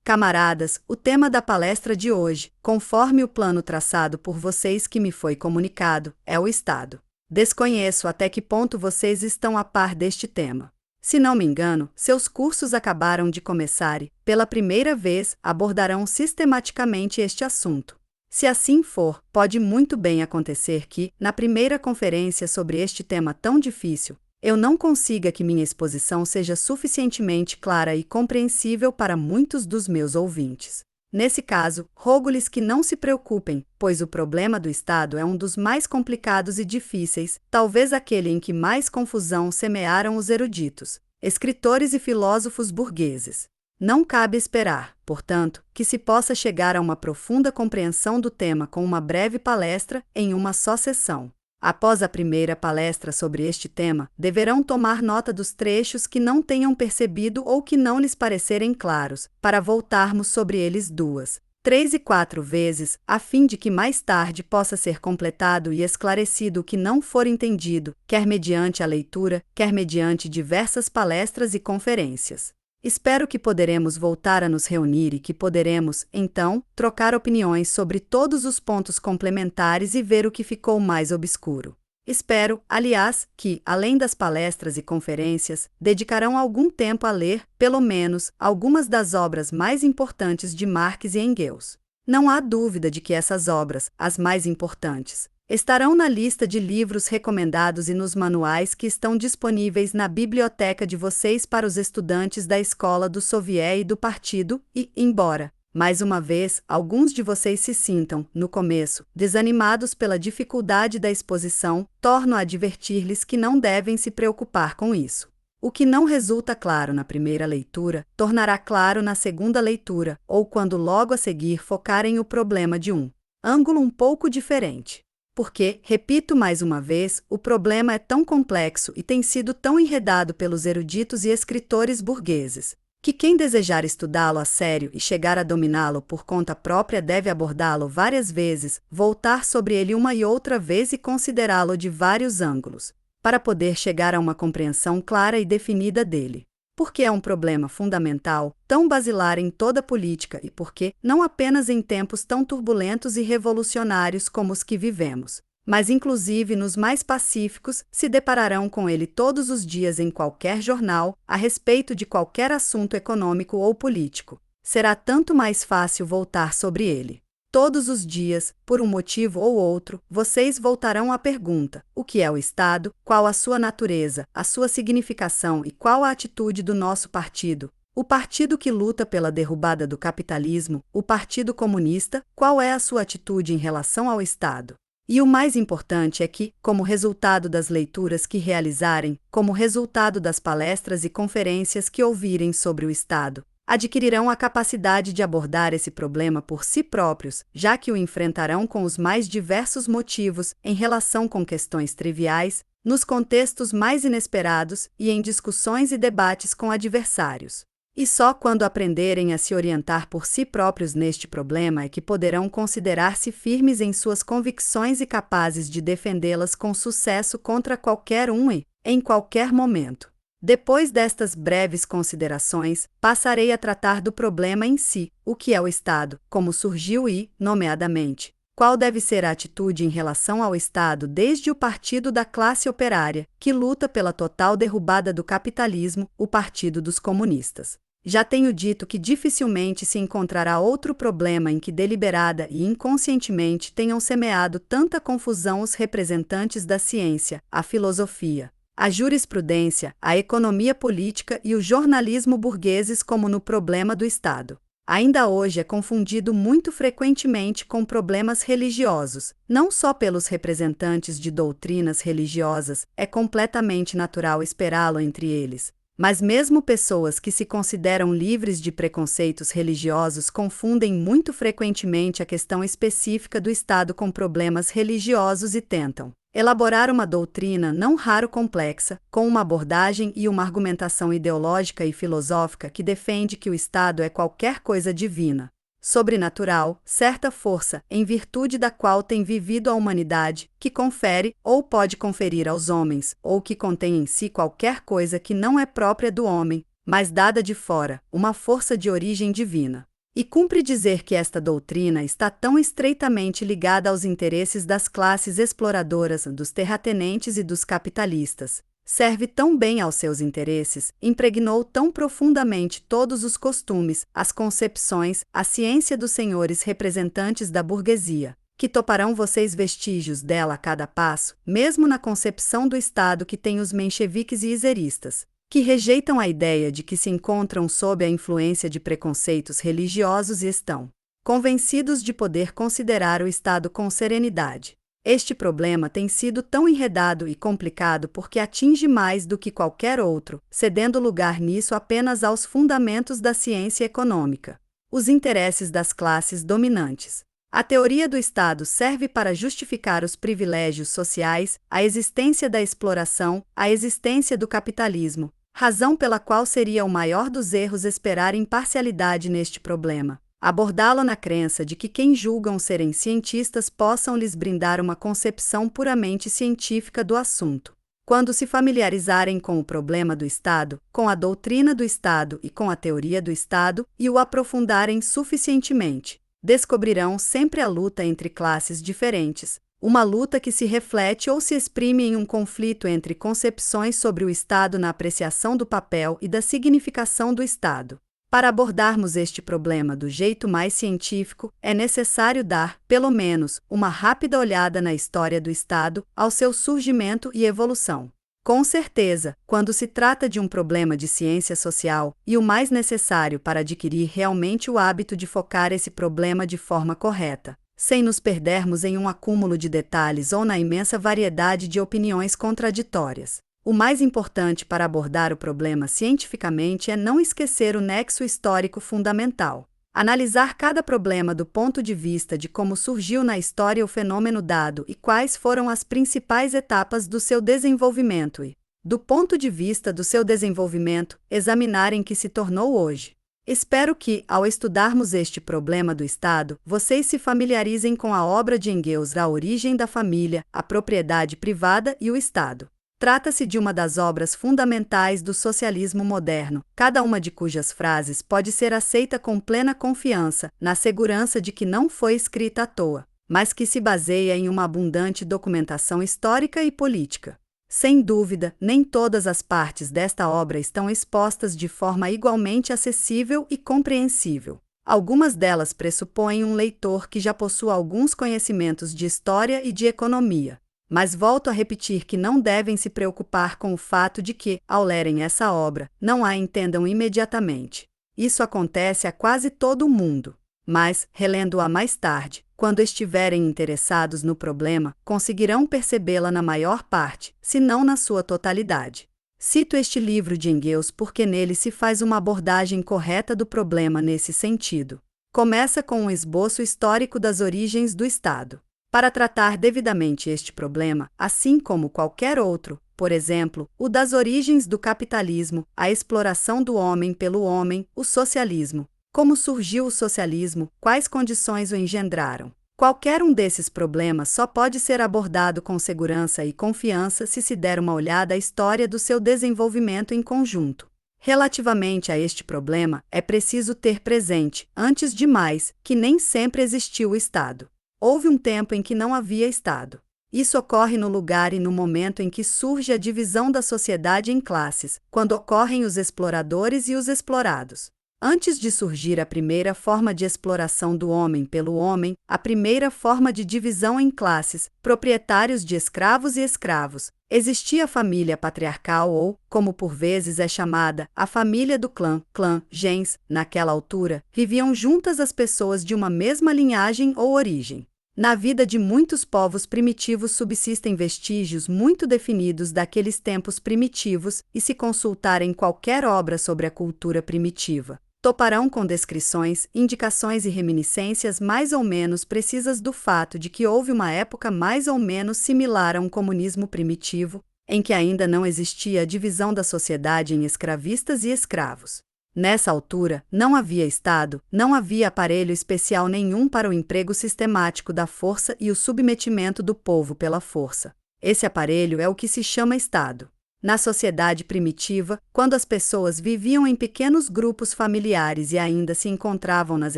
Camaradas, o tema da palestra de hoje, conforme o plano traçado por vocês que me foi comunicado, é o Estado. Desconheço até que ponto vocês estão a par deste tema. Se não me engano, seus cursos acabaram de começar e, pela primeira vez, abordarão sistematicamente este assunto. Se assim for, pode muito bem acontecer que, na primeira conferência sobre este tema tão difícil, eu não consiga que minha exposição seja suficientemente clara e compreensível para muitos dos meus ouvintes. Nesse caso, rogo-lhes que não se preocupem, pois o problema do Estado é um dos mais complicados e difíceis, talvez aquele em que mais confusão semearam os eruditos, escritores e filósofos burgueses. Não cabe esperar, portanto, que se possa chegar a uma profunda compreensão do tema com uma breve palestra em uma só sessão. Após a primeira palestra sobre este tema, deverão tomar nota dos trechos que não tenham percebido ou que não lhes parecerem claros, para voltarmos sobre eles 2, 3 e 4 vezes, a fim de que mais tarde possa ser completado e esclarecido o que não for entendido, quer mediante a leitura, quer mediante diversas palestras e conferências. Espero que poderemos voltar a nos reunir e que poderemos, então, trocar opiniões sobre todos os pontos complementares e ver o que ficou mais obscuro. Espero, aliás, que, além das palestras e conferências, dedicarão algum tempo a ler, pelo menos, algumas das obras mais importantes de Marx e Engels. Não há dúvida de que essas obras, as mais importantes, estarão na lista de livros recomendados e nos manuais que estão disponíveis na biblioteca de vocês para os estudantes da escola do Soviet e do partido e, embora, mais uma vez, alguns de vocês se sintam, no começo, desanimados pela dificuldade da exposição, torno a advertir-lhes que não devem se preocupar com isso. O que não resulta claro na primeira leitura, tornará claro na segunda leitura, ou quando logo a seguir focarem o problema de um ângulo um pouco diferente. Porque, repito mais uma vez, o problema é tão complexo e tem sido tão enredado pelos eruditos e escritores burgueses, que quem desejar estudá-lo a sério e chegar a dominá-lo por conta própria deve abordá-lo várias vezes, voltar sobre ele uma e outra vez e considerá-lo de vários ângulos, para poder chegar a uma compreensão clara e definida dele. Porque é um problema fundamental, tão basilar em toda a política e porque, não apenas em tempos tão turbulentos e revolucionários como os que vivemos, mas inclusive nos mais pacíficos, se depararão com ele todos os dias em qualquer jornal, a respeito de qualquer assunto econômico ou político. Será tanto mais fácil voltar sobre ele. Todos os dias, por um motivo ou outro, vocês voltarão à pergunta: o que é o Estado, qual a sua natureza, a sua significação e qual a atitude do nosso partido? O partido que luta pela derrubada do capitalismo, o Partido Comunista, qual é a sua atitude em relação ao Estado? E o mais importante é que, como resultado das leituras que realizarem, como resultado das palestras e conferências que ouvirem sobre o Estado, adquirirão a capacidade de abordar esse problema por si próprios, já que o enfrentarão com os mais diversos motivos em relação com questões triviais, nos contextos mais inesperados e em discussões e debates com adversários. E só quando aprenderem a se orientar por si próprios neste problema é que poderão considerar-se firmes em suas convicções e capazes de defendê-las com sucesso contra qualquer um e, em qualquer momento. Depois destas breves considerações, passarei a tratar do problema em si, o que é o Estado, como surgiu e, nomeadamente, qual deve ser a atitude em relação ao Estado desde o Partido da Classe Operária, que luta pela total derrubada do capitalismo, o Partido dos Comunistas. Já tenho dito que dificilmente se encontrará outro problema em que deliberada e inconscientemente tenham semeado tanta confusão os representantes da ciência, a filosofia, a jurisprudência, a economia política e o jornalismo burgueses como no problema do Estado. Ainda hoje é confundido muito frequentemente com problemas religiosos, não só pelos representantes de doutrinas religiosas, é completamente natural esperá-lo entre eles, mas mesmo pessoas que se consideram livres de preconceitos religiosos confundem muito frequentemente a questão específica do Estado com problemas religiosos e tentam elaborar uma doutrina não raro complexa, com uma abordagem e uma argumentação ideológica e filosófica que defende que o Estado é qualquer coisa divina, sobrenatural, certa força, em virtude da qual tem vivido a humanidade, que confere, ou pode conferir aos homens, ou que contém em si qualquer coisa que não é própria do homem, mas dada de fora, uma força de origem divina. E cumpre dizer que esta doutrina está tão estreitamente ligada aos interesses das classes exploradoras, dos terratenentes e dos capitalistas, serve tão bem aos seus interesses, impregnou tão profundamente todos os costumes, as concepções, a ciência dos senhores representantes da burguesia, que toparão vocês vestígios dela a cada passo, mesmo na concepção do Estado que tem os mencheviques e iseristas, que rejeitam a ideia de que se encontram sob a influência de preconceitos religiosos e estão convencidos de poder considerar o Estado com serenidade. Este problema tem sido tão enredado e complicado porque atinge mais do que qualquer outro, cedendo lugar nisso apenas aos fundamentos da ciência econômica, os interesses das classes dominantes. A teoria do Estado serve para justificar os privilégios sociais, a existência da exploração, a existência do capitalismo, razão pela qual seria o maior dos erros esperar imparcialidade neste problema. Abordá-lo na crença de que quem julgam serem cientistas possam lhes brindar uma concepção puramente científica do assunto. Quando se familiarizarem com o problema do Estado, com a doutrina do Estado e com a teoria do Estado, e o aprofundarem suficientemente, descobrirão sempre a luta entre classes diferentes, uma luta que se reflete ou se exprime em um conflito entre concepções sobre o Estado na apreciação do papel e da significação do Estado. Para abordarmos este problema do jeito mais científico, é necessário dar, pelo menos, uma rápida olhada na história do Estado, ao seu surgimento e evolução. Com certeza, quando se trata de um problema de ciência social, e o mais necessário para adquirir realmente o hábito de focar esse problema de forma correta, sem nos perdermos em um acúmulo de detalhes ou na imensa variedade de opiniões contraditórias. O mais importante para abordar o problema cientificamente é não esquecer o nexo histórico fundamental. Analisar cada problema do ponto de vista de como surgiu na história o fenômeno dado e quais foram as principais etapas do seu desenvolvimento e, do ponto de vista do seu desenvolvimento, examinar em que se tornou hoje. Espero que, ao estudarmos este problema do Estado, vocês se familiarizem com a obra de Engels A Origem da Família, a Propriedade Privada e o Estado. Trata-se de uma das obras fundamentais do socialismo moderno, cada uma de cujas frases pode ser aceita com plena confiança, na segurança de que não foi escrita à toa, mas que se baseia em uma abundante documentação histórica e política. Sem dúvida, nem todas as partes desta obra estão expostas de forma igualmente acessível e compreensível. Algumas delas pressupõem um leitor que já possua alguns conhecimentos de história e de economia. Mas volto a repetir que não devem se preocupar com o fato de que, ao lerem essa obra, não a entendam imediatamente. Isso acontece a quase todo o mundo. Mas, relendo-a mais tarde, quando estiverem interessados no problema, conseguirão percebê-la na maior parte, se não na sua totalidade. Cito este livro de Engels porque nele se faz uma abordagem correta do problema nesse sentido. Começa com um esboço histórico das origens do Estado. Para tratar devidamente este problema, assim como qualquer outro, por exemplo, o das origens do capitalismo, a exploração do homem pelo homem, o socialismo, como surgiu o socialismo, quais condições o engendraram. Qualquer um desses problemas só pode ser abordado com segurança e confiança se se der uma olhada à história do seu desenvolvimento em conjunto. Relativamente a este problema, é preciso ter presente, antes de mais, que nem sempre existiu o Estado. Houve um tempo em que não havia Estado. Isso ocorre no lugar e no momento em que surge a divisão da sociedade em classes, quando ocorrem os exploradores e os explorados. Antes de surgir a primeira forma de exploração do homem pelo homem, a primeira forma de divisão em classes, proprietários de escravos e escravos, existia a família patriarcal ou, como por vezes é chamada, a família do clã, gens. Naquela altura, viviam juntas as pessoas de uma mesma linhagem ou origem. Na vida de muitos povos primitivos subsistem vestígios muito definidos daqueles tempos primitivos, e se consultarem qualquer obra sobre a cultura primitiva, toparão com descrições, indicações e reminiscências mais ou menos precisas do fato de que houve uma época mais ou menos similar a um comunismo primitivo, em que ainda não existia a divisão da sociedade em escravistas e escravos. Nessa altura, não havia Estado, não havia aparelho especial nenhum para o emprego sistemático da força e o submetimento do povo pela força. Esse aparelho é o que se chama Estado. Na sociedade primitiva, quando as pessoas viviam em pequenos grupos familiares e ainda se encontravam nas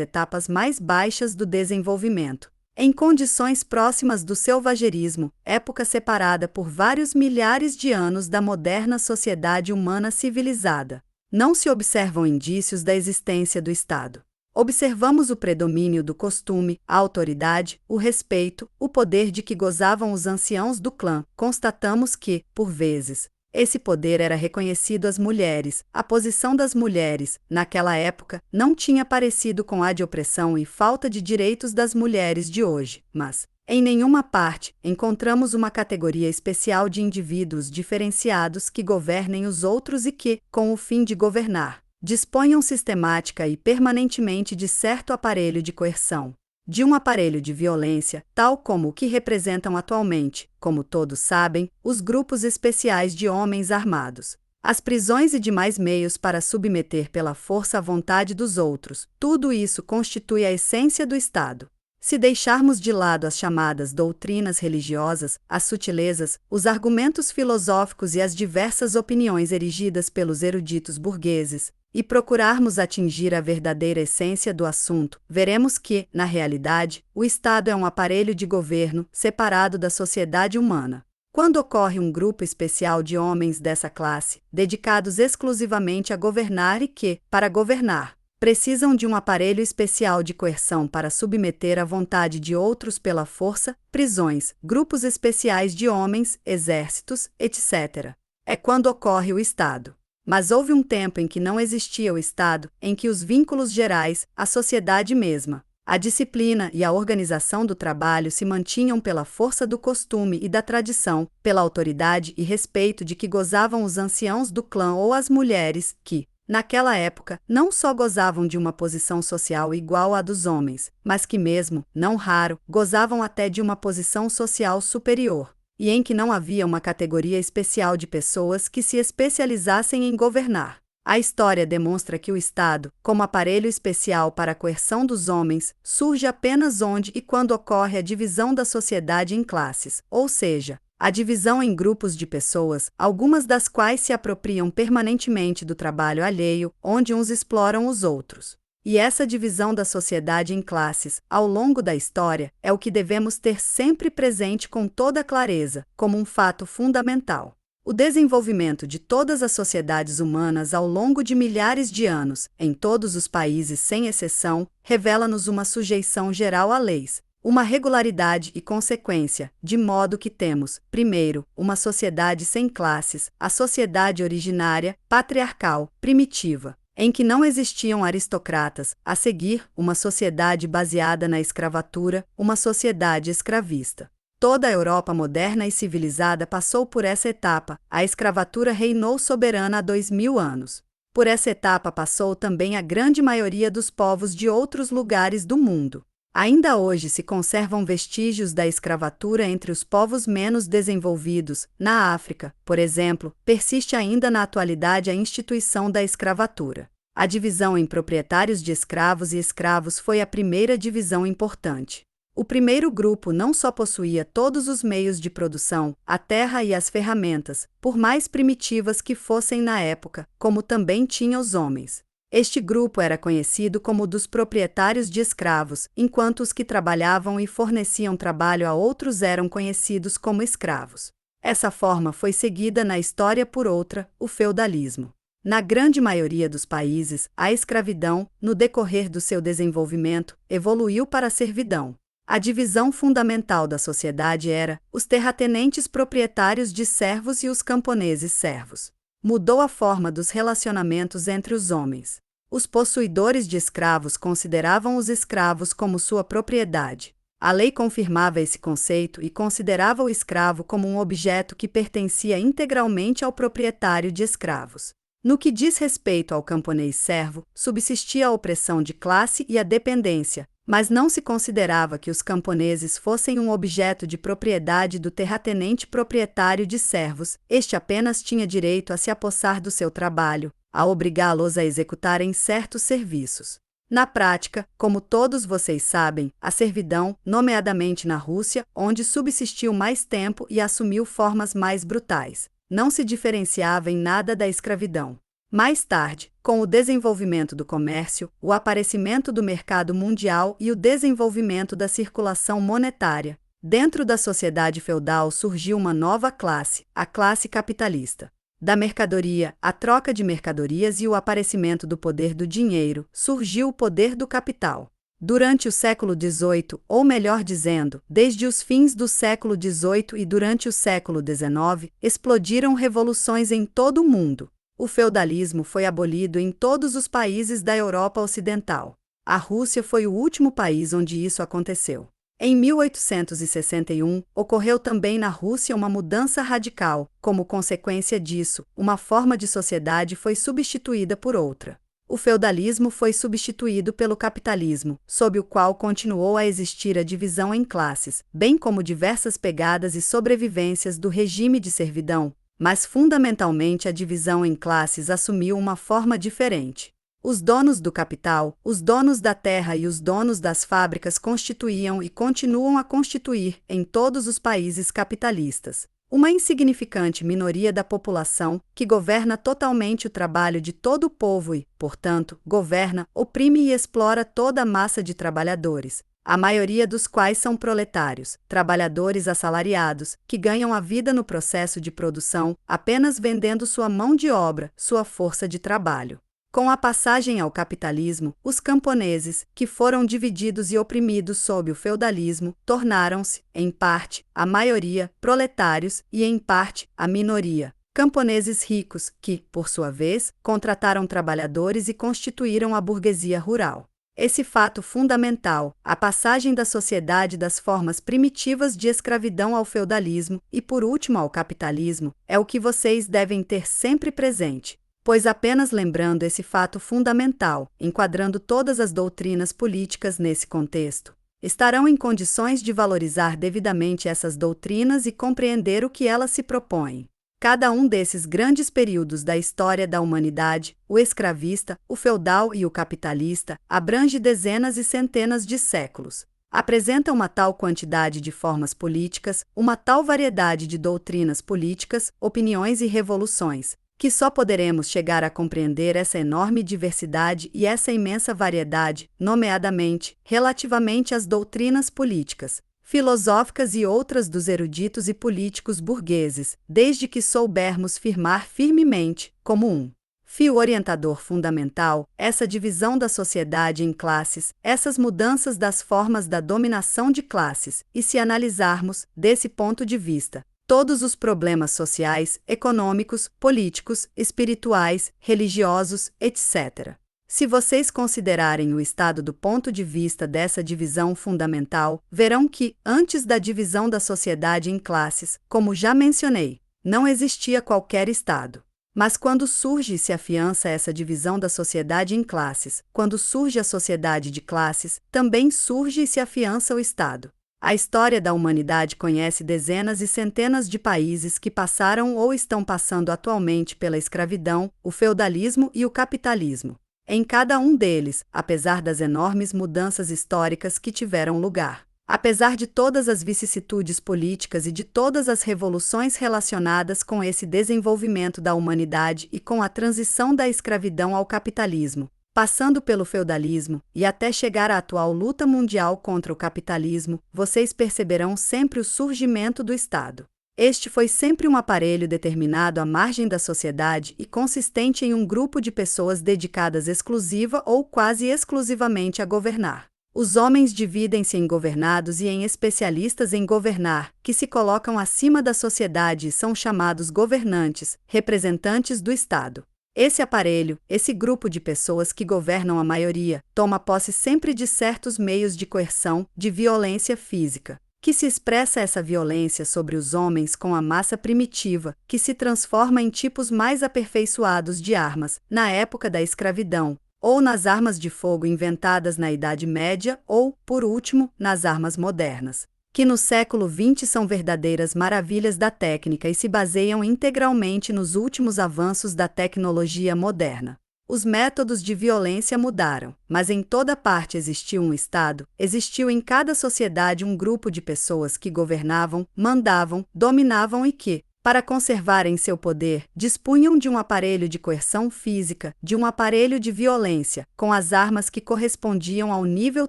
etapas mais baixas do desenvolvimento, em condições próximas do selvagerismo, época separada por vários milhares de anos da moderna sociedade humana civilizada, não se observam indícios da existência do Estado. Observamos o predomínio do costume, a autoridade, o respeito, o poder de que gozavam os anciãos do clã. Constatamos que, por vezes, esse poder era reconhecido às mulheres. A posição das mulheres, naquela época, não tinha parecido com a de opressão e falta de direitos das mulheres de hoje, mas, em nenhuma parte, encontramos uma categoria especial de indivíduos diferenciados que governem os outros e que, com o fim de governar, disponham sistemática e permanentemente de certo aparelho de coerção, de um aparelho de violência, tal como o que representam atualmente, como todos sabem, os grupos especiais de homens armados, as prisões e demais meios para submeter pela força a vontade dos outros. Tudo isso constitui a essência do Estado. Se deixarmos de lado as chamadas doutrinas religiosas, as sutilezas, os argumentos filosóficos e as diversas opiniões erigidas pelos eruditos burgueses, e procurarmos atingir a verdadeira essência do assunto, veremos que, na realidade, o Estado é um aparelho de governo separado da sociedade humana. Quando ocorre um grupo especial de homens dessa classe, dedicados exclusivamente a governar e que, para governar, precisam de um aparelho especial de coerção para submeter à vontade de outros pela força, prisões, grupos especiais de homens, exércitos, etc. É quando ocorre o Estado. Mas houve um tempo em que não existia o Estado, em que os vínculos gerais, a sociedade mesma, a disciplina e a organização do trabalho se mantinham pela força do costume e da tradição, pela autoridade e respeito de que gozavam os anciãos do clã ou as mulheres, que, naquela época, não só gozavam de uma posição social igual à dos homens, mas que mesmo, não raro, gozavam até de uma posição social superior, e em que não havia uma categoria especial de pessoas que se especializassem em governar. A história demonstra que o Estado, como aparelho especial para a coerção dos homens, surge apenas onde e quando ocorre a divisão da sociedade em classes, ou seja, a divisão em grupos de pessoas, algumas das quais se apropriam permanentemente do trabalho alheio, onde uns exploram os outros. E essa divisão da sociedade em classes, ao longo da história, é o que devemos ter sempre presente com toda clareza, como um fato fundamental. O desenvolvimento de todas as sociedades humanas ao longo de milhares de anos, em todos os países sem exceção, revela-nos uma sujeição geral a leis, uma regularidade e consequência, de modo que temos, primeiro, uma sociedade sem classes, a sociedade originária, patriarcal, primitiva, em que não existiam aristocratas, a seguir, uma sociedade baseada na escravatura, uma sociedade escravista. Toda a Europa moderna e civilizada passou por essa etapa, a escravatura reinou soberana há 2000 anos. Por essa etapa passou também a grande maioria dos povos de outros lugares do mundo. Ainda hoje se conservam vestígios da escravatura entre os povos menos desenvolvidos. Na África, por exemplo, persiste ainda na atualidade a instituição da escravatura. A divisão em proprietários de escravos e escravos foi a primeira divisão importante. O primeiro grupo não só possuía todos os meios de produção, a terra e as ferramentas, por mais primitivas que fossem na época, como também tinha os homens. Este grupo era conhecido como dos proprietários de escravos, enquanto os que trabalhavam e forneciam trabalho a outros eram conhecidos como escravos. Essa forma foi seguida na história por outra, o feudalismo. Na grande maioria dos países, a escravidão, no decorrer do seu desenvolvimento, evoluiu para a servidão. A divisão fundamental da sociedade era os terratenentes proprietários de servos e os camponeses servos. Mudou a forma dos relacionamentos entre os homens. Os possuidores de escravos consideravam os escravos como sua propriedade. A lei confirmava esse conceito e considerava o escravo como um objeto que pertencia integralmente ao proprietário de escravos. No que diz respeito ao camponês-servo, subsistia a opressão de classe e a dependência, mas não se considerava que os camponeses fossem um objeto de propriedade do terratenente proprietário de servos. Este apenas tinha direito a se apossar do seu trabalho, a obrigá-los a executarem certos serviços. Na prática, como todos vocês sabem, a servidão, nomeadamente na Rússia, onde subsistiu mais tempo e assumiu formas mais brutais, não se diferenciava em nada da escravidão. Mais tarde, com o desenvolvimento do comércio, o aparecimento do mercado mundial e o desenvolvimento da circulação monetária, dentro da sociedade feudal surgiu uma nova classe, a classe capitalista. Da mercadoria, a troca de mercadorias e o aparecimento do poder do dinheiro, surgiu o poder do capital. Durante o século XVIII, ou melhor dizendo, desde os fins do século XVIII e durante o século XIX, explodiram revoluções em todo o mundo. O feudalismo foi abolido em todos os países da Europa Ocidental. A Rússia foi o último país onde isso aconteceu. Em 1861, ocorreu também na Rússia uma mudança radical. Como consequência disso, uma forma de sociedade foi substituída por outra. O feudalismo foi substituído pelo capitalismo, sob o qual continuou a existir a divisão em classes, bem como diversas pegadas e sobrevivências do regime de servidão, mas fundamentalmente a divisão em classes assumiu uma forma diferente. Os donos do capital, os donos da terra e os donos das fábricas constituíam e continuam a constituir, em todos os países capitalistas, uma insignificante minoria da população que governa totalmente o trabalho de todo o povo e, portanto, governa, oprime e explora toda a massa de trabalhadores, a maioria dos quais são proletários, trabalhadores assalariados, que ganham a vida no processo de produção, apenas vendendo sua mão de obra, sua força de trabalho. Com a passagem ao capitalismo, os camponeses, que foram divididos e oprimidos sob o feudalismo, tornaram-se, em parte, a maioria, proletários e, em parte, a minoria, camponeses ricos, que, por sua vez, contrataram trabalhadores e constituíram a burguesia rural. Esse fato fundamental, a passagem da sociedade das formas primitivas de escravidão ao feudalismo e, por último, ao capitalismo, é o que vocês devem ter sempre presente. Pois apenas lembrando esse fato fundamental, enquadrando todas as doutrinas políticas nesse contexto, estarão em condições de valorizar devidamente essas doutrinas e compreender o que elas se propõem. Cada um desses grandes períodos da história da humanidade, o escravista, o feudal e o capitalista, abrange dezenas e centenas de séculos. Apresenta uma tal quantidade de formas políticas, uma tal variedade de doutrinas políticas, opiniões e revoluções, que só poderemos chegar a compreender essa enorme diversidade e essa imensa variedade, nomeadamente, relativamente às doutrinas políticas, filosóficas e outras dos eruditos e políticos burgueses, desde que soubermos firmar firmemente, como um fio orientador fundamental, essa divisão da sociedade em classes, essas mudanças das formas da dominação de classes, e se analisarmos, desse ponto de vista, todos os problemas sociais, econômicos, políticos, espirituais, religiosos, etc. Se vocês considerarem o Estado do ponto de vista dessa divisão fundamental, verão que, antes da divisão da sociedade em classes, como já mencionei, não existia qualquer Estado. Mas quando surge e se afiança essa divisão da sociedade em classes, quando surge a sociedade de classes, também surge e se afiança o Estado. A história da humanidade conhece dezenas e centenas de países que passaram ou estão passando atualmente pela escravidão, o feudalismo e o capitalismo. Em cada um deles, apesar das enormes mudanças históricas que tiveram lugar, apesar de todas as vicissitudes políticas e de todas as revoluções relacionadas com esse desenvolvimento da humanidade e com a transição da escravidão ao capitalismo, passando pelo feudalismo e até chegar à atual luta mundial contra o capitalismo, vocês perceberão sempre o surgimento do Estado. Este foi sempre um aparelho determinado à margem da sociedade e consistente em um grupo de pessoas dedicadas exclusiva ou quase exclusivamente a governar. Os homens dividem-se em governados e em especialistas em governar, que se colocam acima da sociedade e são chamados governantes, representantes do Estado. Esse aparelho, esse grupo de pessoas que governam a maioria, toma posse sempre de certos meios de coerção, de violência física, que se expressa essa violência sobre os homens com a massa primitiva, que se transforma em tipos mais aperfeiçoados de armas, na época da escravidão, ou nas armas de fogo inventadas na Idade Média, ou, por último, nas armas modernas, que no século XX são verdadeiras maravilhas da técnica e se baseiam integralmente nos últimos avanços da tecnologia moderna. Os métodos de violência mudaram, mas em toda parte existiu um Estado, existiu em cada sociedade um grupo de pessoas que governavam, mandavam, dominavam e que, Para conservarem seu poder, dispunham de um aparelho de coerção física, de um aparelho de violência, com as armas que correspondiam ao nível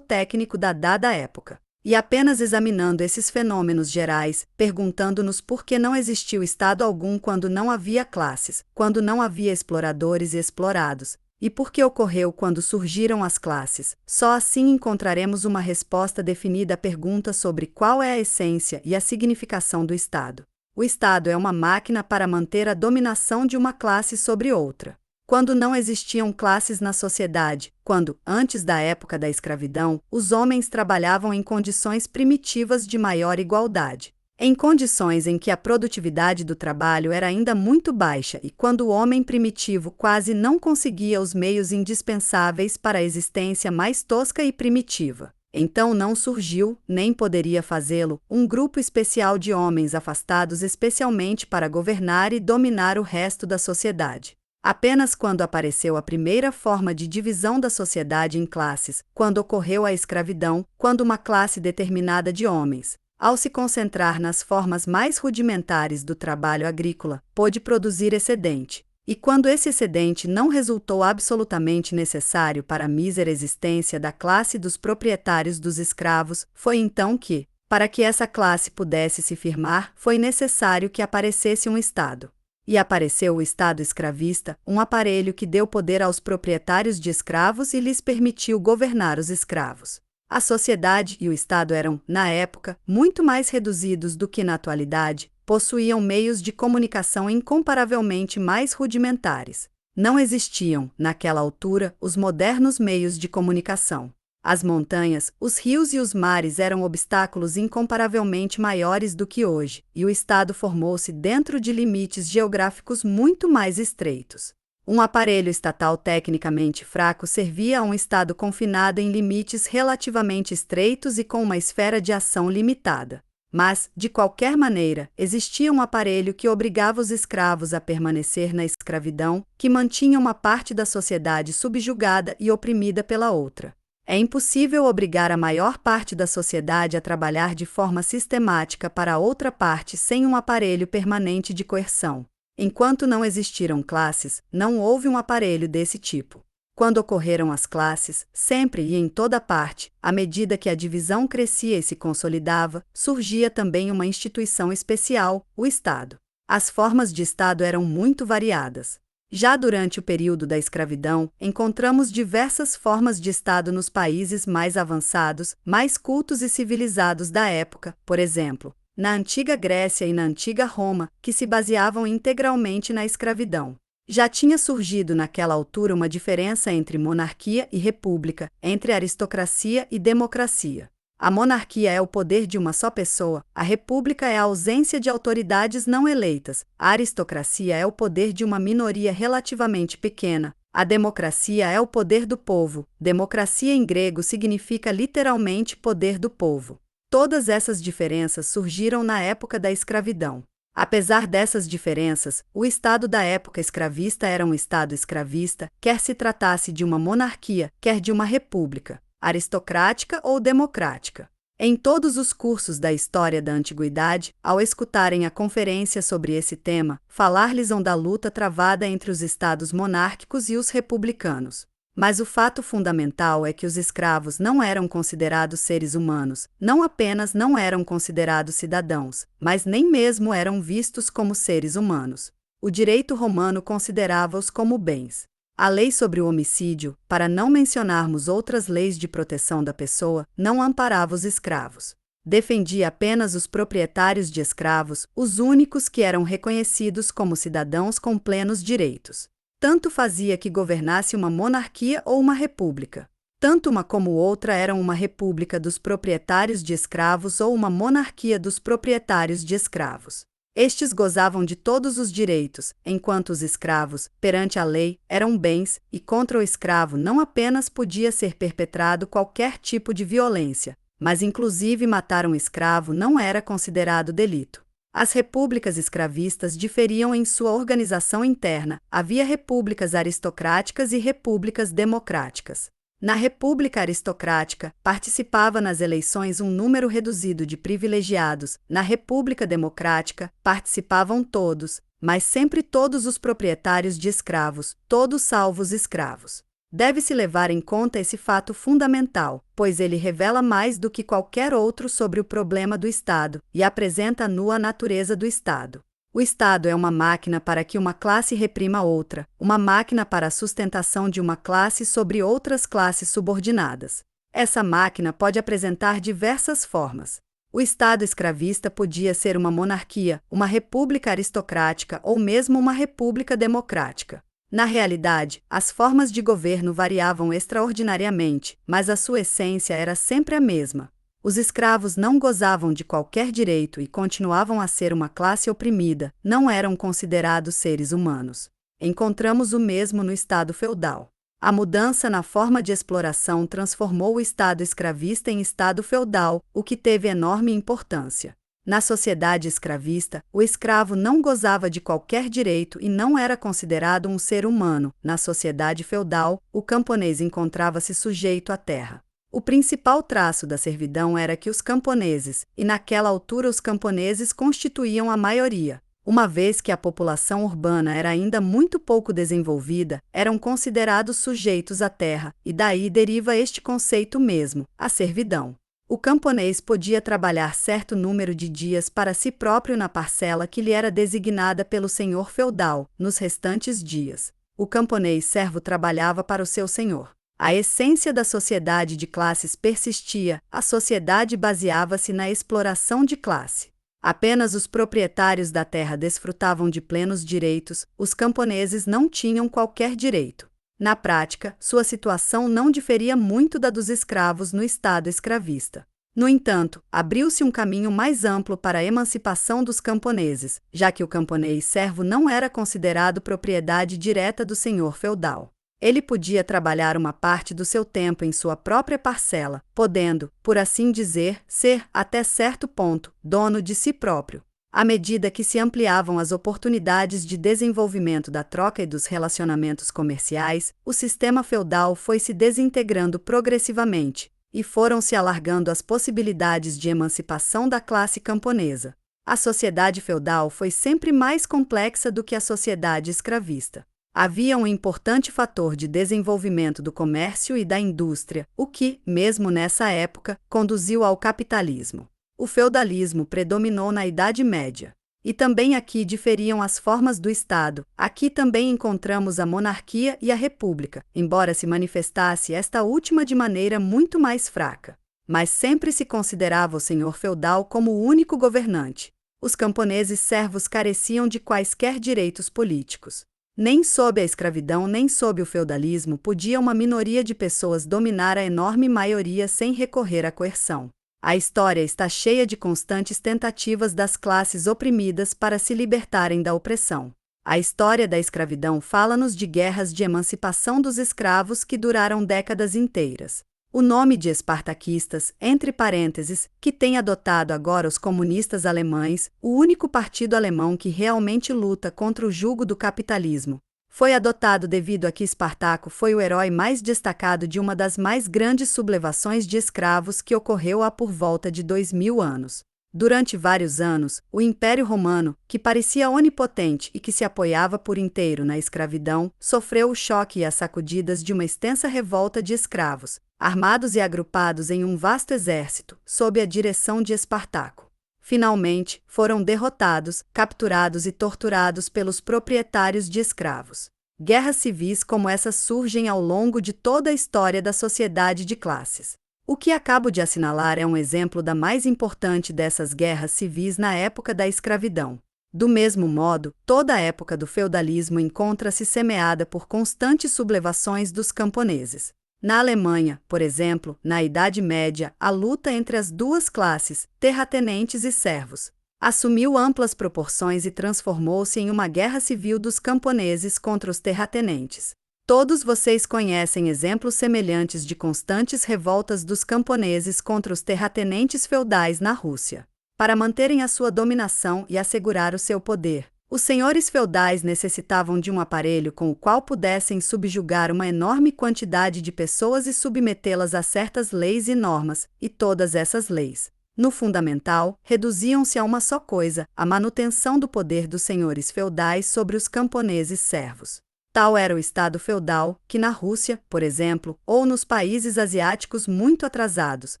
técnico da dada época. E apenas examinando esses fenômenos gerais, perguntando-nos por que não existiu Estado algum quando não havia classes, quando não havia exploradores e explorados, e por que ocorreu quando surgiram as classes, só assim encontraremos uma resposta definida à pergunta sobre qual é a essência e a significação do Estado. O Estado é uma máquina para manter a dominação de uma classe sobre outra. Quando não existiam classes na sociedade, quando, antes da época da escravidão, os homens trabalhavam em condições primitivas de maior igualdade. Em condições em que a produtividade do trabalho era ainda muito baixa e quando o homem primitivo quase não conseguia os meios indispensáveis para a existência mais tosca e primitiva. Então não surgiu, nem poderia fazê-lo, um grupo especial de homens afastados especialmente para governar e dominar o resto da sociedade. Apenas quando apareceu a primeira forma de divisão da sociedade em classes, quando ocorreu a escravidão, quando uma classe determinada de homens, ao se concentrar nas formas mais rudimentares do trabalho agrícola, pôde produzir excedente. E quando esse excedente não resultou absolutamente necessário para a mísera existência da classe dos proprietários dos escravos, foi então que, para que essa classe pudesse se firmar, foi necessário que aparecesse um Estado. E apareceu o Estado escravista, um aparelho que deu poder aos proprietários de escravos e lhes permitiu governar os escravos. A sociedade e o Estado eram, na época, muito mais reduzidos do que na atualidade, possuíam meios de comunicação incomparavelmente mais rudimentares. Não existiam, naquela altura, os modernos meios de comunicação. As montanhas, os rios e os mares eram obstáculos incomparavelmente maiores do que hoje, e o Estado formou-se dentro de limites geográficos muito mais estreitos. Um aparelho estatal tecnicamente fraco servia a um Estado confinado em limites relativamente estreitos e com uma esfera de ação limitada. Mas, de qualquer maneira, existia um aparelho que obrigava os escravos a permanecer na escravidão, que mantinha uma parte da sociedade subjugada e oprimida pela outra. É impossível obrigar a maior parte da sociedade a trabalhar de forma sistemática para a outra parte sem um aparelho permanente de coerção. Enquanto não existiram classes, não houve um aparelho desse tipo. Quando ocorreram as classes, sempre e em toda parte, à medida que a divisão crescia e se consolidava, surgia também uma instituição especial, o Estado. As formas de Estado eram muito variadas. Já durante o período da escravidão, encontramos diversas formas de Estado nos países mais avançados, mais cultos e civilizados da época, por exemplo, na antiga Grécia e na antiga Roma, que se baseavam integralmente na escravidão. Já tinha surgido naquela altura uma diferença entre monarquia e república, entre aristocracia e democracia. A monarquia é o poder de uma só pessoa, a república é a ausência de autoridades não eleitas, a aristocracia é o poder de uma minoria relativamente pequena, a democracia é o poder do povo. Democracia em grego significa literalmente poder do povo. Todas essas diferenças surgiram na época da escravidão. Apesar dessas diferenças, o Estado da época escravista era um Estado escravista, quer se tratasse de uma monarquia, quer de uma república, aristocrática ou democrática. Em todos os cursos da história da antiguidade, ao escutarem a conferência sobre esse tema, falar-lhes-ão da luta travada entre os estados monárquicos e os republicanos. Mas o fato fundamental é que os escravos não eram considerados seres humanos, não apenas não eram considerados cidadãos, mas nem mesmo eram vistos como seres humanos. O direito romano considerava-os como bens. A lei sobre o homicídio, para não mencionarmos outras leis de proteção da pessoa, não amparava os escravos. Defendia apenas os proprietários de escravos, os únicos que eram reconhecidos como cidadãos com plenos direitos. Tanto fazia que governasse uma monarquia ou uma república. Tanto uma como outra eram uma república dos proprietários de escravos ou uma monarquia dos proprietários de escravos. Estes gozavam de todos os direitos, enquanto os escravos, perante a lei, eram bens, e contra o escravo não apenas podia ser perpetrado qualquer tipo de violência, mas inclusive matar um escravo não era considerado delito. As repúblicas escravistas diferiam em sua organização interna, havia repúblicas aristocráticas e repúblicas democráticas. Na república aristocrática, participava nas eleições um número reduzido de privilegiados. Na república democrática, participavam todos, mas sempre todos os proprietários de escravos, todos salvo os escravos. Deve-se levar em conta esse fato fundamental, pois ele revela mais do que qualquer outro sobre o problema do Estado e apresenta nua a natureza do Estado. O Estado é uma máquina para que uma classe reprima outra, uma máquina para a sustentação de uma classe sobre outras classes subordinadas. Essa máquina pode apresentar diversas formas. O Estado escravista podia ser uma monarquia, uma república aristocrática ou mesmo uma república democrática. Na realidade, as formas de governo variavam extraordinariamente, mas a sua essência era sempre a mesma. Os escravos não gozavam de qualquer direito e continuavam a ser uma classe oprimida, não eram considerados seres humanos. Encontramos o mesmo no Estado feudal. A mudança na forma de exploração transformou o Estado escravista em Estado feudal, o que teve enorme importância. Na sociedade escravista, o escravo não gozava de qualquer direito e não era considerado um ser humano. Na sociedade feudal, o camponês encontrava-se sujeito à terra. O principal traço da servidão era que os camponeses, e naquela altura os camponeses constituíam a maioria, uma vez que a população urbana era ainda muito pouco desenvolvida, eram considerados sujeitos à terra, e daí deriva este conceito mesmo, a servidão. O camponês podia trabalhar certo número de dias para si próprio na parcela que lhe era designada pelo senhor feudal, nos restantes dias. O camponês servo trabalhava para o seu senhor. A essência da sociedade de classes persistia, a sociedade baseava-se na exploração de classe. Apenas os proprietários da terra desfrutavam de plenos direitos, os camponeses não tinham qualquer direito. Na prática, sua situação não diferia muito da dos escravos no Estado escravista. No entanto, abriu-se um caminho mais amplo para a emancipação dos camponeses, já que o camponês servo não era considerado propriedade direta do senhor feudal. Ele podia trabalhar uma parte do seu tempo em sua própria parcela, podendo, por assim dizer, ser, até certo ponto, dono de si próprio. À medida que se ampliavam as oportunidades de desenvolvimento da troca e dos relacionamentos comerciais, o sistema feudal foi se desintegrando progressivamente, e foram se alargando as possibilidades de emancipação da classe camponesa. A sociedade feudal foi sempre mais complexa do que a sociedade escravista. Havia um importante fator de desenvolvimento do comércio e da indústria, o que, mesmo nessa época, conduziu ao capitalismo. O feudalismo predominou na Idade Média. E também aqui diferiam as formas do Estado. Aqui também encontramos a monarquia e a república, embora se manifestasse esta última de maneira muito mais fraca. Mas sempre se considerava o senhor feudal como o único governante. Os camponeses servos careciam de quaisquer direitos políticos. Nem sob a escravidão nem sob o feudalismo podia uma minoria de pessoas dominar a enorme maioria sem recorrer à coerção. A história está cheia de constantes tentativas das classes oprimidas para se libertarem da opressão. A história da escravidão fala-nos de guerras de emancipação dos escravos que duraram décadas inteiras. O nome de espartaquistas, entre parênteses, que tem adotado agora os comunistas alemães, o único partido alemão que realmente luta contra o jugo do capitalismo, foi adotado devido a que Espartaco foi o herói mais destacado de uma das mais grandes sublevações de escravos que ocorreu há por volta de 2000 anos. Durante vários anos, o Império Romano, que parecia onipotente e que se apoiava por inteiro na escravidão, sofreu o choque e as sacudidas de uma extensa revolta de escravos, armados e agrupados em um vasto exército, sob a direção de Espartaco. Finalmente, foram derrotados, capturados e torturados pelos proprietários de escravos. Guerras civis como essas surgem ao longo de toda a história da sociedade de classes. O que acabo de assinalar é um exemplo da mais importante dessas guerras civis na época da escravidão. Do mesmo modo, toda a época do feudalismo encontra-se semeada por constantes sublevações dos camponeses. Na Alemanha, por exemplo, na Idade Média, a luta entre as duas classes, terratenentes e servos, assumiu amplas proporções e transformou-se em uma guerra civil dos camponeses contra os terratenentes. Todos vocês conhecem exemplos semelhantes de constantes revoltas dos camponeses contra os terratenentes feudais na Rússia. Para manterem a sua dominação e assegurar o seu poder, Os senhores feudais necessitavam de um aparelho com o qual pudessem subjugar uma enorme quantidade de pessoas e submetê-las a certas leis e normas, e todas essas leis, no fundamental, reduziam-se a uma só coisa: a manutenção do poder dos senhores feudais sobre os camponeses servos. Tal era o Estado feudal, que na Rússia, por exemplo, ou nos países asiáticos muito atrasados,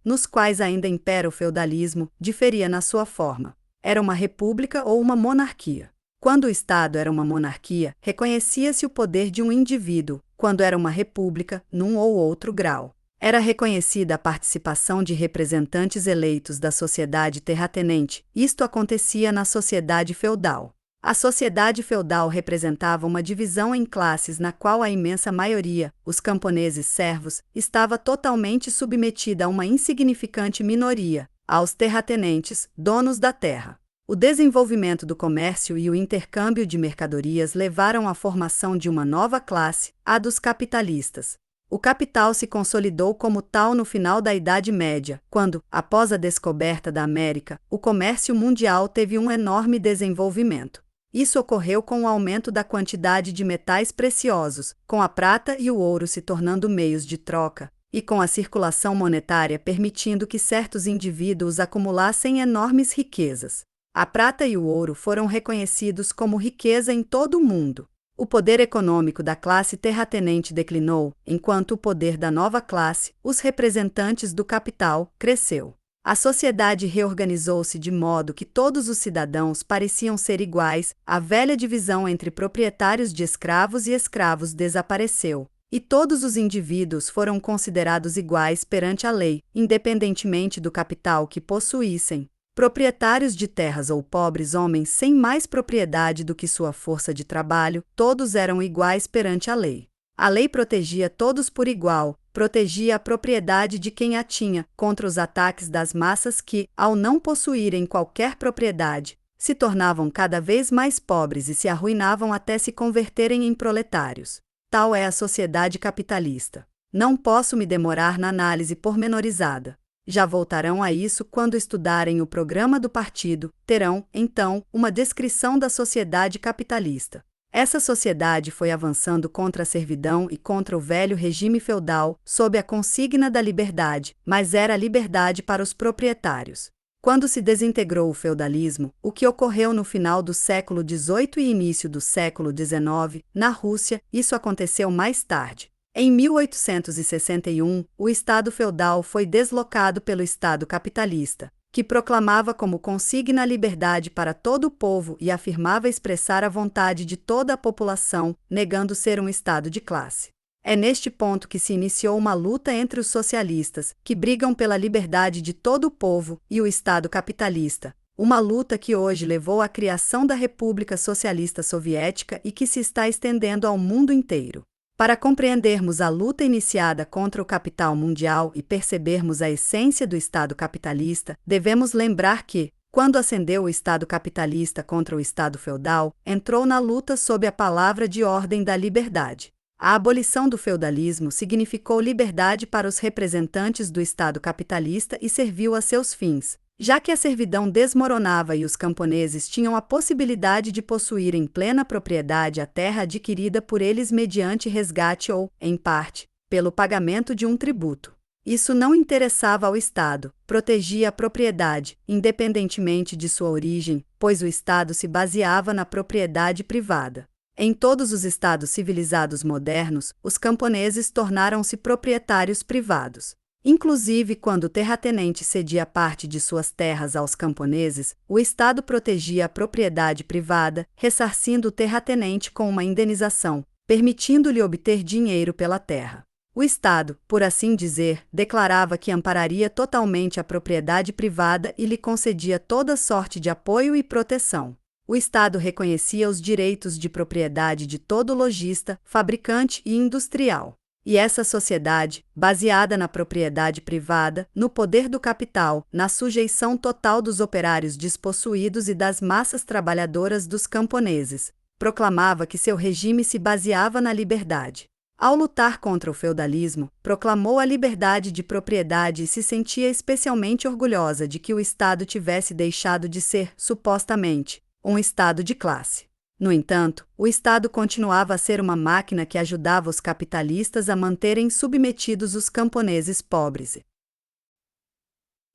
nos quais ainda impera o feudalismo, diferia na sua forma. Era uma república ou uma monarquia. Quando o Estado era uma monarquia, reconhecia-se o poder de um indivíduo; quando era uma república, num ou outro grau, era reconhecida a participação de representantes eleitos da sociedade terratenente. Isto acontecia na sociedade feudal. A sociedade feudal representava uma divisão em classes na qual a imensa maioria, os camponeses servos, estava totalmente submetida a uma insignificante minoria, aos terratenentes, donos da terra. O desenvolvimento do comércio e o intercâmbio de mercadorias levaram à formação de uma nova classe, a dos capitalistas. O capital se consolidou como tal no final da Idade Média, quando, após a descoberta da América, o comércio mundial teve um enorme desenvolvimento. Isso ocorreu com o aumento da quantidade de metais preciosos, com a prata e o ouro se tornando meios de troca, e com a circulação monetária permitindo que certos indivíduos acumulassem enormes riquezas. A prata e o ouro foram reconhecidos como riqueza em todo o mundo. O poder econômico da classe terratenente declinou, enquanto o poder da nova classe, os representantes do capital, cresceu. A sociedade reorganizou-se de modo que todos os cidadãos pareciam ser iguais, a velha divisão entre proprietários de escravos e escravos desapareceu, e todos os indivíduos foram considerados iguais perante a lei, independentemente do capital que possuíssem. Proprietários de terras ou pobres homens sem mais propriedade do que sua força de trabalho, todos eram iguais perante a lei. A lei protegia todos por igual, protegia a propriedade de quem a tinha contra os ataques das massas que, ao não possuírem qualquer propriedade, se tornavam cada vez mais pobres e se arruinavam até se converterem em proletários. Tal é a sociedade capitalista. Não posso me demorar na análise pormenorizada. Já voltarão a isso quando estudarem o programa do partido, terão, então, uma descrição da sociedade capitalista. Essa sociedade foi avançando contra a servidão e contra o velho regime feudal, sob a consigna da liberdade, mas era a liberdade para os proprietários. Quando se desintegrou o feudalismo, o que ocorreu no final do século XVIII e início do século XIX, na Rússia, isso aconteceu mais tarde. Em 1861, o Estado feudal foi deslocado pelo Estado capitalista, que proclamava como consigna a liberdade para todo o povo e afirmava expressar a vontade de toda a população, negando ser um Estado de classe. É neste ponto que se iniciou uma luta entre os socialistas, que brigam pela liberdade de todo o povo, e o Estado capitalista, uma luta que hoje levou à criação da República Socialista Soviética e que se está estendendo ao mundo inteiro. Para compreendermos a luta iniciada contra o capital mundial e percebermos a essência do Estado capitalista, devemos lembrar que, quando ascendeu o Estado capitalista contra o Estado feudal, entrou na luta sob a palavra de ordem da liberdade. A abolição do feudalismo significou liberdade para os representantes do Estado capitalista e serviu a seus fins. Já que a servidão desmoronava e os camponeses tinham a possibilidade de possuir em plena propriedade a terra adquirida por eles mediante resgate ou, em parte, pelo pagamento de um tributo. Isso não interessava ao Estado, protegia a propriedade, independentemente de sua origem, pois o Estado se baseava na propriedade privada. Em todos os estados civilizados modernos, os camponeses tornaram-se proprietários privados. Inclusive, quando o terratenente cedia parte de suas terras aos camponeses, o Estado protegia a propriedade privada, ressarcindo o terratenente com uma indenização, permitindo-lhe obter dinheiro pela terra. O Estado, por assim dizer, declarava que ampararia totalmente a propriedade privada e lhe concedia toda sorte de apoio e proteção. O Estado reconhecia os direitos de propriedade de todo lojista, fabricante e industrial. E essa sociedade, baseada na propriedade privada, no poder do capital, na sujeição total dos operários despossuídos e das massas trabalhadoras dos camponeses, proclamava que seu regime se baseava na liberdade. Ao lutar contra o feudalismo, proclamou a liberdade de propriedade e se sentia especialmente orgulhosa de que o Estado tivesse deixado de ser, supostamente, um Estado de classe. No entanto, o Estado continuava a ser uma máquina que ajudava os capitalistas a manterem submetidos os camponeses pobres.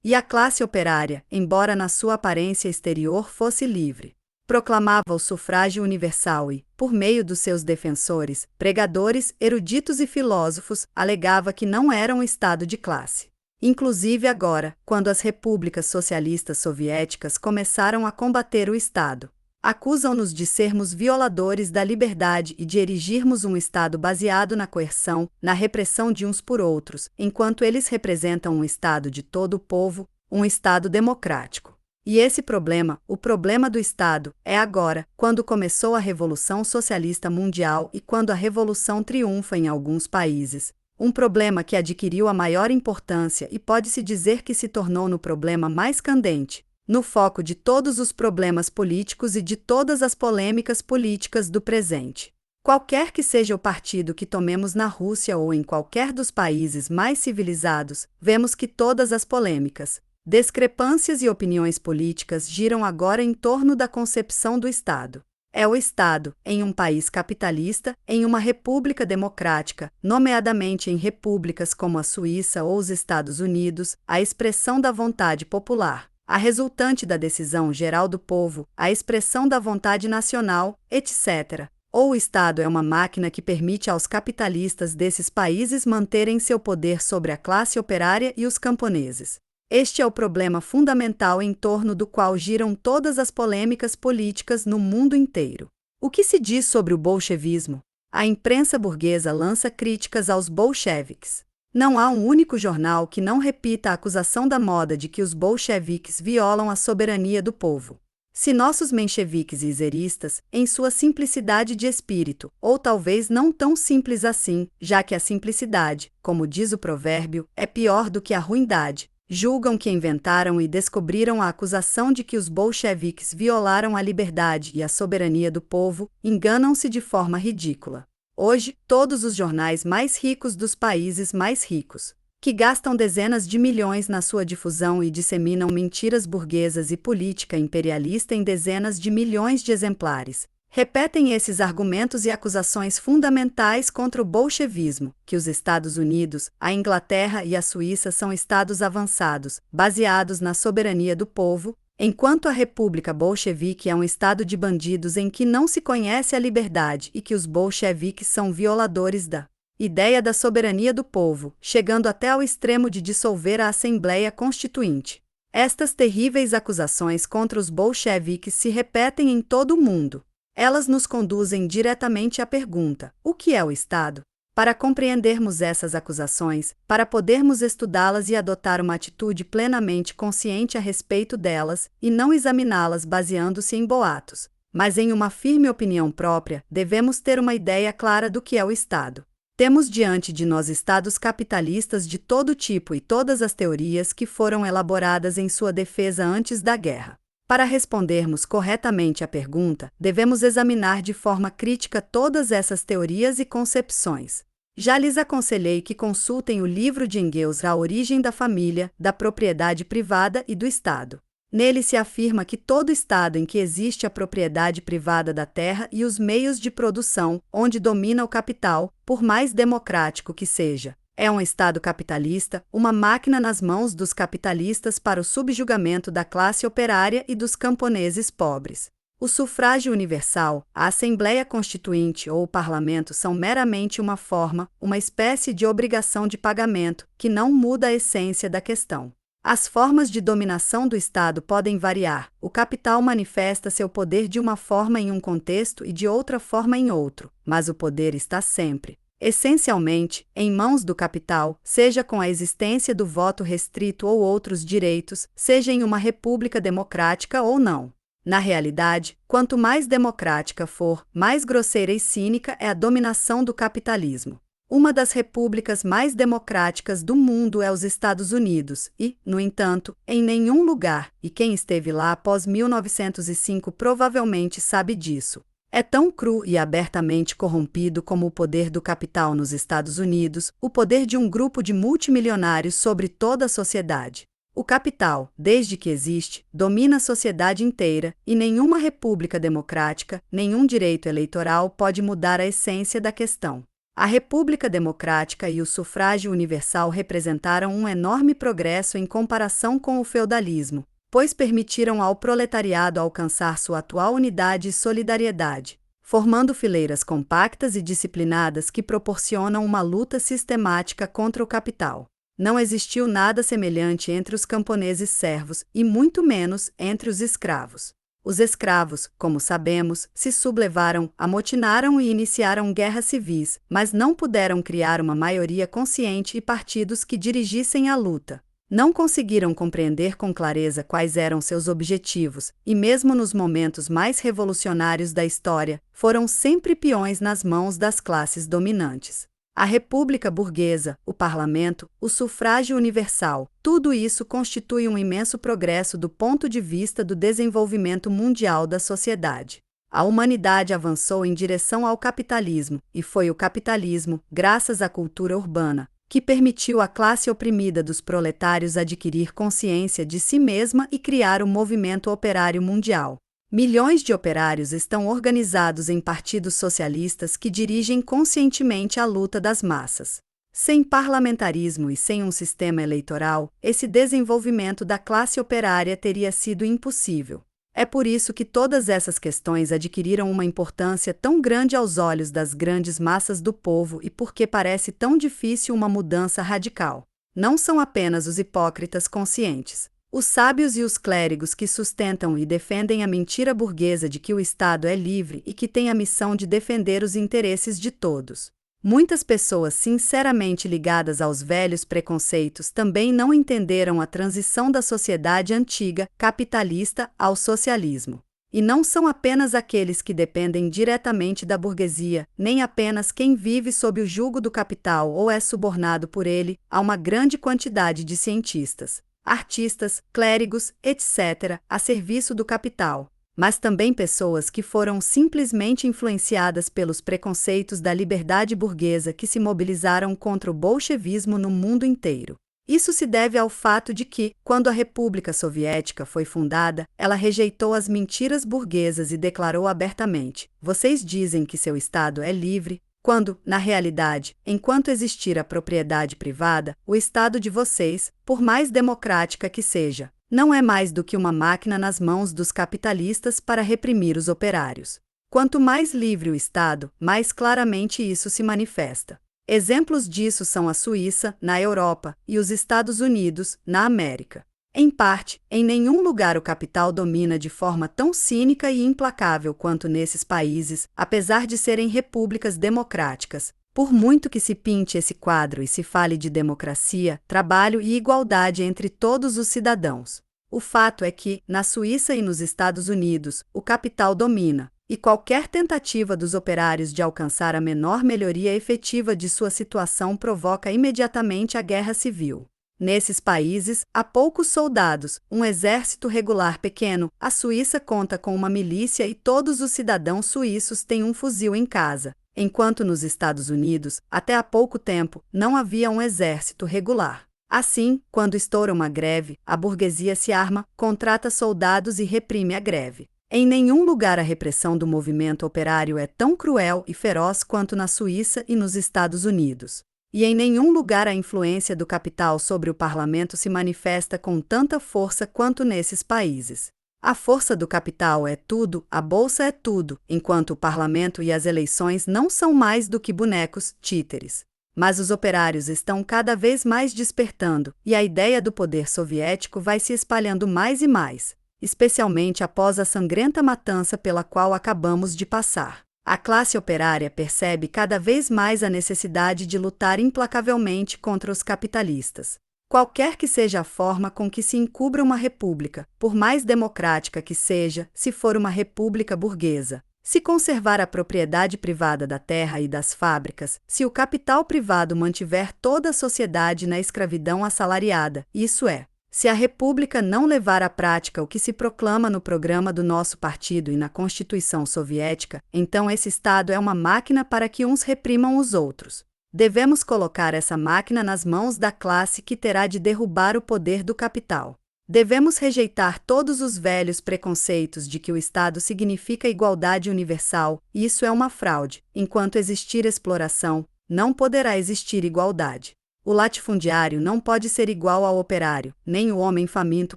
E a classe operária, embora na sua aparência exterior fosse livre, proclamava o sufrágio universal e, por meio dos seus defensores, pregadores, eruditos e filósofos, alegava que não era um estado de classe. Inclusive agora, quando as repúblicas socialistas soviéticas começaram a combater o Estado, acusam-nos de sermos violadores da liberdade e de erigirmos um Estado baseado na coerção, na repressão de uns por outros, enquanto eles representam um Estado de todo o povo, um Estado democrático. E esse problema, o problema do Estado, é agora, quando começou a Revolução Socialista Mundial e quando a Revolução triunfa em alguns países. Um problema que adquiriu a maior importância e pode-se dizer que se tornou no problema mais candente, no foco de todos os problemas políticos e de todas as polêmicas políticas do presente. Qualquer que seja o partido que tomemos na Rússia ou em qualquer dos países mais civilizados, vemos que todas as polêmicas, discrepâncias e opiniões políticas giram agora em torno da concepção do Estado. É o Estado, em um país capitalista, em uma república democrática, nomeadamente em repúblicas como a Suíça ou os Estados Unidos, a expressão da vontade popular, a resultante da decisão geral do povo, a expressão da vontade nacional, etc. Ou o Estado é uma máquina que permite aos capitalistas desses países manterem seu poder sobre a classe operária e os camponeses. Este é o problema fundamental em torno do qual giram todas as polêmicas políticas no mundo inteiro. O que se diz sobre o bolchevismo? A imprensa burguesa lança críticas aos bolcheviques. Não há um único jornal que não repita a acusação da moda de que os bolcheviques violam a soberania do povo. Se nossos mencheviques e zeristas, em sua simplicidade de espírito, ou talvez não tão simples assim, já que a simplicidade, como diz o provérbio, é pior do que a ruindade, julgam que inventaram e descobriram a acusação de que os bolcheviques violaram a liberdade e a soberania do povo, enganam-se de forma ridícula. Hoje, todos os jornais mais ricos dos países mais ricos, que gastam dezenas de milhões na sua difusão e disseminam mentiras burguesas e política imperialista em dezenas de milhões de exemplares, repetem esses argumentos e acusações fundamentais contra o bolchevismo, que os Estados Unidos, a Inglaterra e a Suíça são estados avançados, baseados na soberania do povo, enquanto a República Bolchevique é um estado de bandidos em que não se conhece a liberdade e que os bolcheviques são violadores da ideia da soberania do povo, chegando até ao extremo de dissolver a Assembleia Constituinte. Estas terríveis acusações contra os bolcheviques se repetem em todo o mundo. Elas nos conduzem diretamente à pergunta: o que é o Estado? Para compreendermos essas acusações, para podermos estudá-las e adotar uma atitude plenamente consciente a respeito delas, e não examiná-las baseando-se em boatos, mas em uma firme opinião própria, devemos ter uma ideia clara do que é o Estado. Temos diante de nós estados capitalistas de todo tipo e todas as teorias que foram elaboradas em sua defesa antes da guerra. Para respondermos corretamente à pergunta, devemos examinar de forma crítica todas essas teorias e concepções. Já lhes aconselhei que consultem o livro de Engels A Origem da Família, da Propriedade Privada e do Estado. Nele se afirma que todo Estado em que existe a propriedade privada da terra e os meios de produção, onde domina o capital, por mais democrático que seja, é um Estado capitalista, uma máquina nas mãos dos capitalistas para o subjugamento da classe operária e dos camponeses pobres. O sufrágio universal, a Assembleia Constituinte ou o Parlamento são meramente uma forma, uma espécie de obrigação de pagamento, que não muda a essência da questão. As formas de dominação do Estado podem variar. O capital manifesta seu poder de uma forma em um contexto e de outra forma em outro, mas o poder está sempre, essencialmente, em mãos do capital, seja com a existência do voto restrito ou outros direitos, seja em uma república democrática ou não. Na realidade, quanto mais democrática for, mais grosseira e cínica é a dominação do capitalismo. Uma das repúblicas mais democráticas do mundo é os Estados Unidos e, no entanto, em nenhum lugar, e quem esteve lá após 1905 provavelmente sabe disso, é tão cru e abertamente corrompido como o poder do capital nos Estados Unidos, o poder de um grupo de multimilionários sobre toda a sociedade. O capital, desde que existe, domina a sociedade inteira, e nenhuma república democrática, nenhum direito eleitoral pode mudar a essência da questão. A República Democrática e o sufrágio universal representaram um enorme progresso em comparação com o feudalismo, pois permitiram ao proletariado alcançar sua atual unidade e solidariedade, formando fileiras compactas e disciplinadas que proporcionam uma luta sistemática contra o capital. Não existiu nada semelhante entre os camponeses servos e muito menos entre os escravos. Os escravos, como sabemos, se sublevaram, amotinaram e iniciaram guerras civis, mas não puderam criar uma maioria consciente e partidos que dirigissem a luta. Não conseguiram compreender com clareza quais eram seus objetivos, e mesmo nos momentos mais revolucionários da história, foram sempre peões nas mãos das classes dominantes. A República Burguesa, o Parlamento, o sufrágio universal, tudo isso constitui um imenso progresso do ponto de vista do desenvolvimento mundial da sociedade. A humanidade avançou em direção ao capitalismo, e foi o capitalismo, graças à cultura urbana, que permitiu à classe oprimida dos proletários adquirir consciência de si mesma e criar o movimento operário mundial. Milhões de operários estão organizados em partidos socialistas que dirigem conscientemente a luta das massas. Sem parlamentarismo e sem um sistema eleitoral, esse desenvolvimento da classe operária teria sido impossível. É por isso que todas essas questões adquiriram uma importância tão grande aos olhos das grandes massas do povo e porque parece tão difícil uma mudança radical. Não são apenas os hipócritas conscientes. Os sábios e os clérigos que sustentam e defendem a mentira burguesa de que o Estado é livre e que tem a missão de defender os interesses de todos. Muitas pessoas sinceramente ligadas aos velhos preconceitos também não entenderam a transição da sociedade antiga, capitalista, ao socialismo. E não são apenas aqueles que dependem diretamente da burguesia, nem apenas quem vive sob o jugo do capital ou é subornado por ele, há uma grande quantidade de cientistas, artistas, clérigos, etc., a serviço do capital, mas também pessoas que foram simplesmente influenciadas pelos preconceitos da liberdade burguesa que se mobilizaram contra o bolchevismo no mundo inteiro. Isso se deve ao fato de que, quando a República Soviética foi fundada, ela rejeitou as mentiras burguesas e declarou abertamente: "Vocês dizem que seu Estado é livre", quando, na realidade, enquanto existir a propriedade privada, o Estado de vocês, por mais democrática que seja, não é mais do que uma máquina nas mãos dos capitalistas para reprimir os operários. Quanto mais livre o Estado, mais claramente isso se manifesta. Exemplos disso são a Suíça, na Europa, e os Estados Unidos, na América. Em parte, em nenhum lugar o capital domina de forma tão cínica e implacável quanto nesses países, apesar de serem repúblicas democráticas. Por muito que se pinte esse quadro e se fale de democracia, trabalho e igualdade entre todos os cidadãos, o fato é que, na Suíça e nos Estados Unidos, o capital domina, e qualquer tentativa dos operários de alcançar a menor melhoria efetiva de sua situação provoca imediatamente a guerra civil. Nesses países, há poucos soldados, um exército regular pequeno, a Suíça conta com uma milícia e todos os cidadãos suíços têm um fuzil em casa, enquanto nos Estados Unidos, até há pouco tempo, não havia um exército regular. Assim, quando estoura uma greve, a burguesia se arma, contrata soldados e reprime a greve. Em nenhum lugar a repressão do movimento operário é tão cruel e feroz quanto na Suíça e nos Estados Unidos. E em nenhum lugar a influência do capital sobre o parlamento se manifesta com tanta força quanto nesses países. A força do capital é tudo, a bolsa é tudo, enquanto o parlamento e as eleições não são mais do que bonecos, títeres. Mas os operários estão cada vez mais despertando, e a ideia do poder soviético vai se espalhando mais e mais, especialmente após a sangrenta matança pela qual acabamos de passar. A classe operária percebe cada vez mais a necessidade de lutar implacavelmente contra os capitalistas. Qualquer que seja a forma com que se encubra uma república, por mais democrática que seja, se for uma república burguesa, se conservar a propriedade privada da terra e das fábricas, se o capital privado mantiver toda a sociedade na escravidão assalariada, isso é, se a República não levar à prática o que se proclama no programa do nosso partido e na Constituição Soviética, então esse Estado é uma máquina para que uns reprimam os outros. Devemos colocar essa máquina nas mãos da classe que terá de derrubar o poder do capital. Devemos rejeitar todos os velhos preconceitos de que o Estado significa igualdade universal, e isso é uma fraude. Enquanto existir exploração, não poderá existir igualdade. O latifundiário não pode ser igual ao operário, nem o homem faminto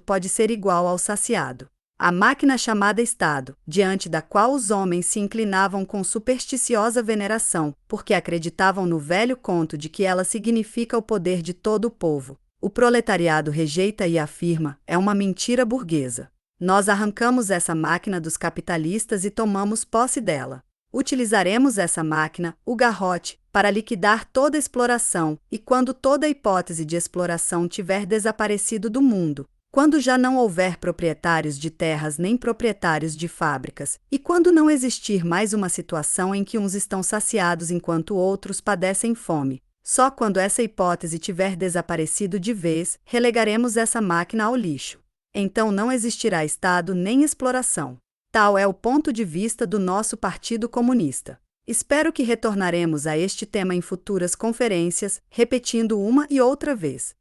pode ser igual ao saciado. A máquina chamada Estado, diante da qual os homens se inclinavam com supersticiosa veneração, porque acreditavam no velho conto de que ela significa o poder de todo o povo, o proletariado rejeita e afirma, é uma mentira burguesa. Nós arrancamos essa máquina dos capitalistas e tomamos posse dela. Utilizaremos essa máquina, o garrote, para liquidar toda exploração, e quando toda hipótese de exploração tiver desaparecido do mundo, quando já não houver proprietários de terras nem proprietários de fábricas, e quando não existir mais uma situação em que uns estão saciados enquanto outros padecem fome, só quando essa hipótese tiver desaparecido de vez, relegaremos essa máquina ao lixo. Então não existirá Estado nem exploração. Tal é o ponto de vista do nosso Partido Comunista. Espero que retornaremos a este tema em futuras conferências, repetindo uma e outra vez.